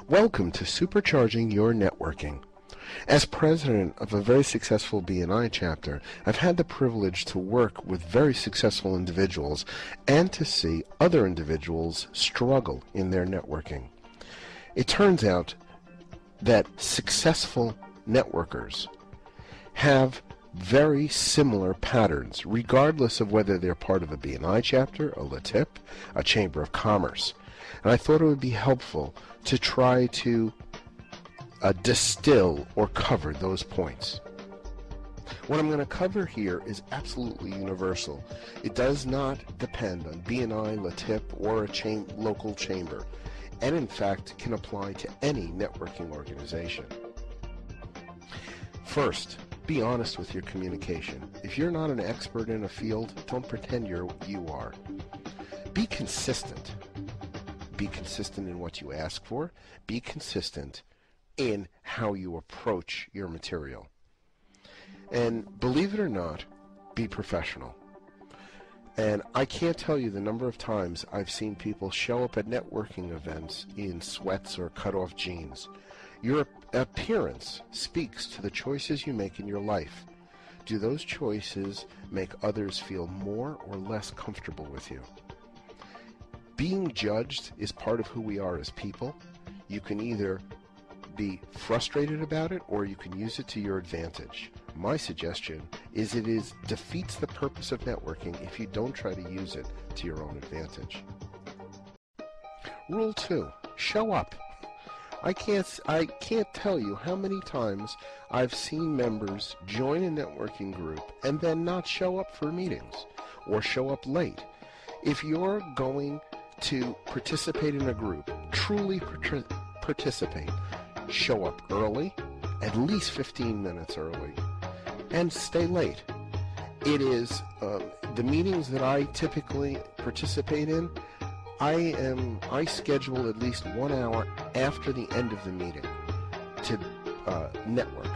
Welcome to Supercharging Your Networking. As president of a very successful BNI chapter, I've had the privilege to work with very successful individuals and to see other individuals struggle in their networking. It turns out that successful networkers have very similar patterns, regardless of whether they're part of a BNI chapter, a LATIP, a Chamber of Commerce. And I thought it would be helpful to try to distill or cover those points. What I'm going to cover here is absolutely universal. It does not depend on BNI, LATIP, or a local chamber, and in fact can apply to any networking organization. First, be honest with your communication. If you're not an expert in a field, don't pretend you are. Be consistent. Be consistent in what you ask for. Be consistent in how you approach your material. And believe it or not, be professional. And I can't tell you the number of times I've seen people show up at networking events in sweats or cut-off jeans. Your appearance speaks to the choices you make in your life. Do those choices make others feel more or less comfortable with you? Being judged is part of who we are as people. You can either be frustrated about it or you can use it to your advantage. My suggestion is it defeats the purpose of networking if you don't try to use it to your own advantage. Rule 2, show up. I can't tell you how many times I've seen members join a networking group and then not show up for meetings or show up late. If you're going to participate in a group, truly participate, show up early, at least 15 minutes early, and stay late. It is the meetings that I typically participate in, I schedule at least 1 hour after the end of the meeting to network.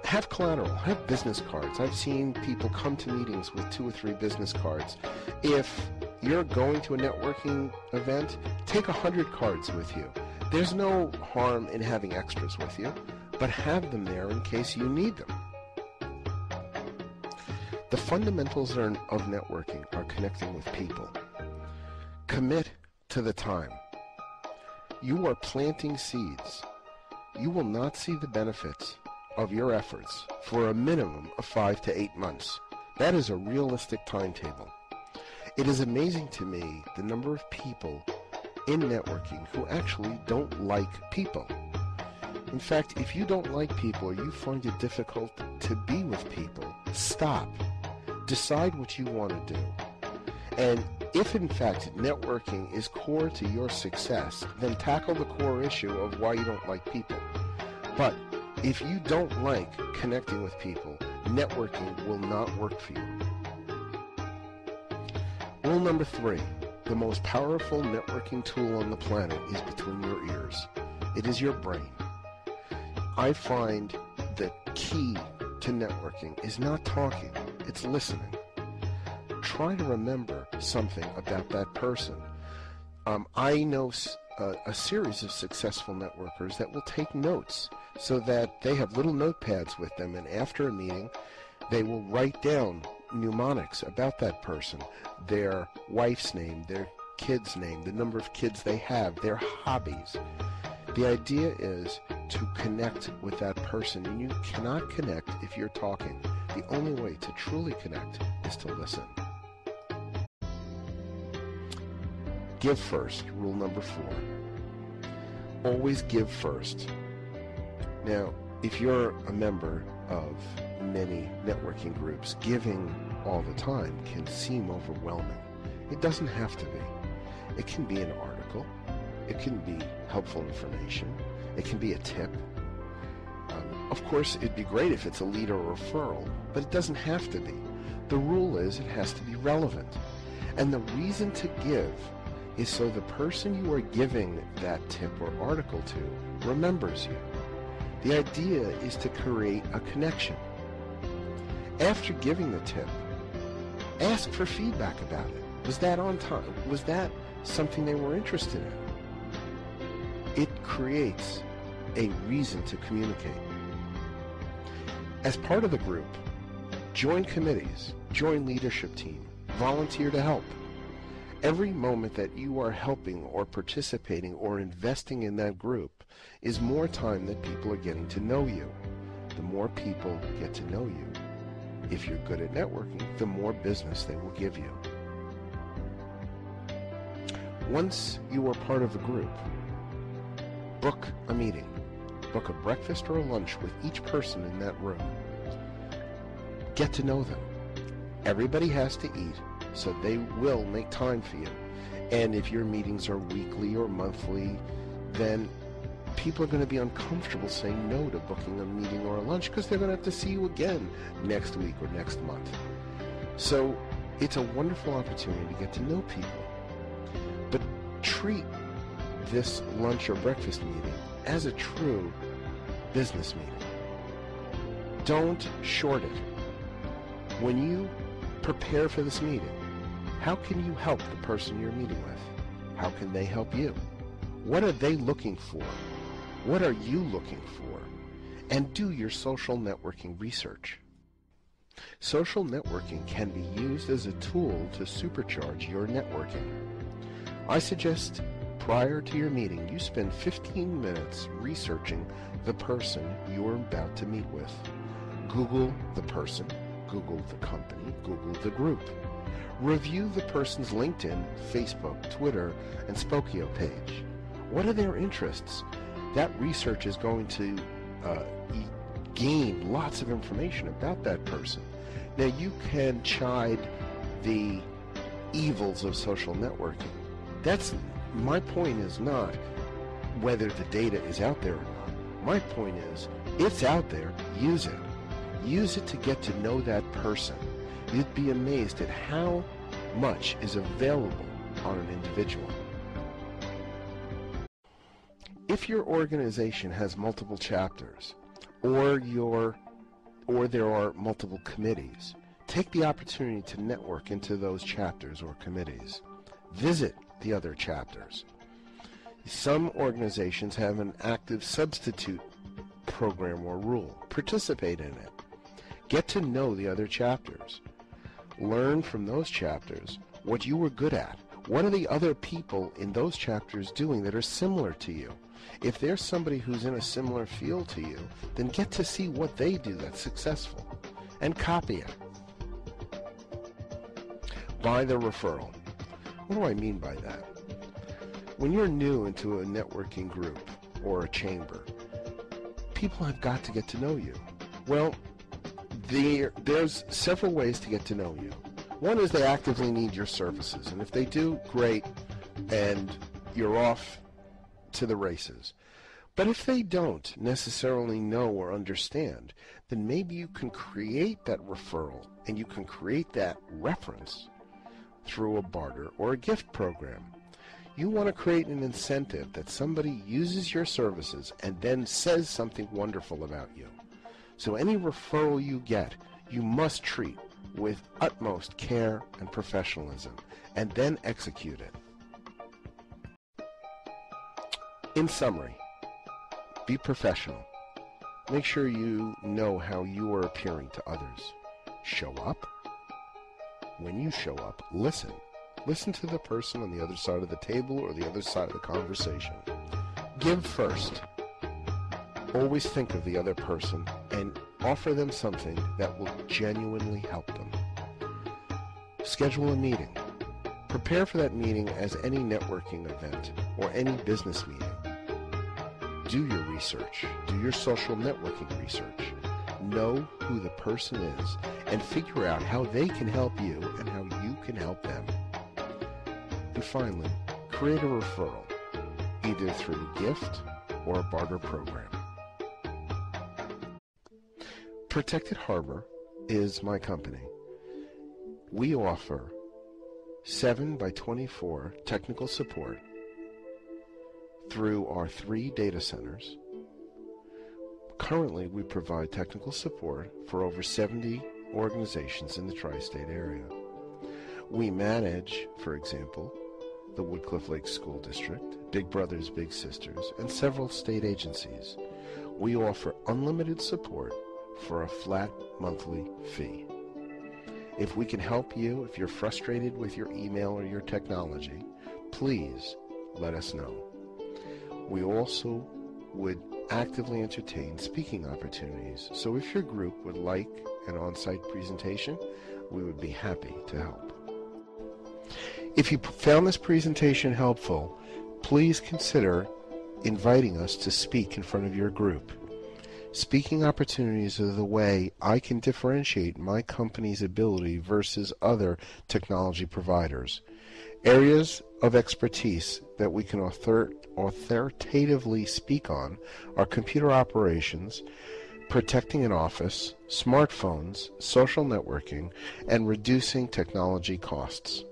Have collateral, have business cards. I've seen people come to meetings with 2 or 3 business cards. If you're going to a networking event, take 100 cards with you. There's no harm in having extras with you, but have them there in case you need them. The fundamentals of networking are connecting with people. Commit to the time. You are planting seeds. You will not see the benefits of your efforts for a minimum of 5 to 8 months. That is a realistic timetable. It is amazing to me the number of people in networking who actually don't like people. In fact, if you don't like people or you find it difficult to be with people, stop. Decide what you want to do. And if in fact networking is core to your success, then tackle the core issue of why you don't like people. But if you don't like connecting with people, networking will not work for you. Rule number 3, the most powerful networking tool on the planet is between your ears. It is your brain. I find the key to networking is not talking, it's listening. Try to remember something about that person. I know a series of successful networkers that will take notes so that they have little notepads with them, and after a meeting they will write down mnemonics about that person, their wife's name, their kid's name, the number of kids they have, their hobbies. The idea is to connect with that person, and you cannot connect if you're talking. The only way to truly connect is to listen. Give first, rule number 4. Always give first. Now, if you're a member of many networking groups, giving all the time can seem overwhelming. It doesn't have to be. It can be an article. It can be helpful information. It can be a tip. Of course, it'd be great if it's a lead or referral, but it doesn't have to be. The rule is it has to be relevant. And the reason to give is so the person you are giving that tip or article to remembers you. The idea is to create a connection. After giving the tip, ask for feedback about it. Was that on time? Was that something they were interested in? It creates a reason to communicate. As part of the group, join committees, join leadership team, volunteer to help. Every moment that you are helping or participating or investing in that group is more time that people are getting to know you. The more people get to know you, if you're good at networking, the more business they will give you. Once you are part of a group, book a meeting. Book a breakfast or a lunch with each person in that room. Get to know them. Everybody has to eat, so they will make time for you. And if your meetings are weekly or monthly, then people are going to be uncomfortable saying no to booking a meeting or a lunch because they're going to have to see you again next week or next month. So it's a wonderful opportunity to get to know people. But treat this lunch or breakfast meeting as a true business meeting. Don't short it. When you prepare for this meeting, how can you help the person you're meeting with? How can they help you? What are they looking for? What are you looking for? And do your social networking research. Social networking can be used as a tool to supercharge your networking. I suggest prior to your meeting, you spend 15 minutes researching the person you're about to meet with. Google the person, Google the company, Google the group. Review the person's LinkedIn, Facebook, Twitter, and Spokio page. What are their interests? That research is going to gain lots of information about that person. Now, you can chide the evils of social networking. My point is not whether the data is out there or not. My point is, it's out there, use it. Use it to get to know that person. You'd be amazed at how much is available on an individual. If your organization has multiple chapters, or there are multiple committees, take the opportunity to network into those chapters or committees. Visit the other chapters. Some organizations have an active substitute program or rule. Participate in it. Get to know the other chapters. Learn from those chapters what you were good at. What are the other people in those chapters doing that are similar to you? If there's somebody who's in a similar field to you, then get to see what they do that's successful and copy it. Buy the referral. What do I mean by that? When you're new into a networking group or a chamber, people have got to get to know you. Well, there's several ways to get to know you. One is they actively need your services, and if they do, great, and you're off to the races. But if they don't necessarily know or understand, then maybe you can create that referral and you can create that reference through a barter or a gift program. You want to create an incentive that somebody uses your services and then says something wonderful about you. So any referral you get, you must treat with utmost care and professionalism, and then execute it. In summary, be professional. Make sure you know how you are appearing to others. Show up. When you show up, listen. Listen to the person on the other side of the table or the other side of the conversation. Give first. Always think of the other person and offer them something that will genuinely help them. Schedule a meeting. Prepare for that meeting as any networking event or any business meeting. Do your research. Do your social networking research. Know who the person is and figure out how they can help you and how you can help them. And finally, create a referral, either through a gift or a barter program. Protected Harbor is my company. We offer 7x24 technical support through our 3 data centers. Currently, we provide technical support for over 70 organizations in the tri-state area. We manage, for example, the Woodcliff Lake School District, Big Brothers Big Sisters, and several state agencies. We offer unlimited support for a flat monthly fee. If we can help you, if you're frustrated with your email or your technology, please let us know. We also would actively entertain speaking opportunities, so if your group would like an on-site presentation, we would be happy to help. If you found this presentation helpful, please consider inviting us to speak in front of your group. Speaking opportunities are the way I can differentiate my company's ability versus other technology providers. Areas of expertise that we can authoritatively speak on are computer operations, protecting an office, smartphones, social networking, and reducing technology costs.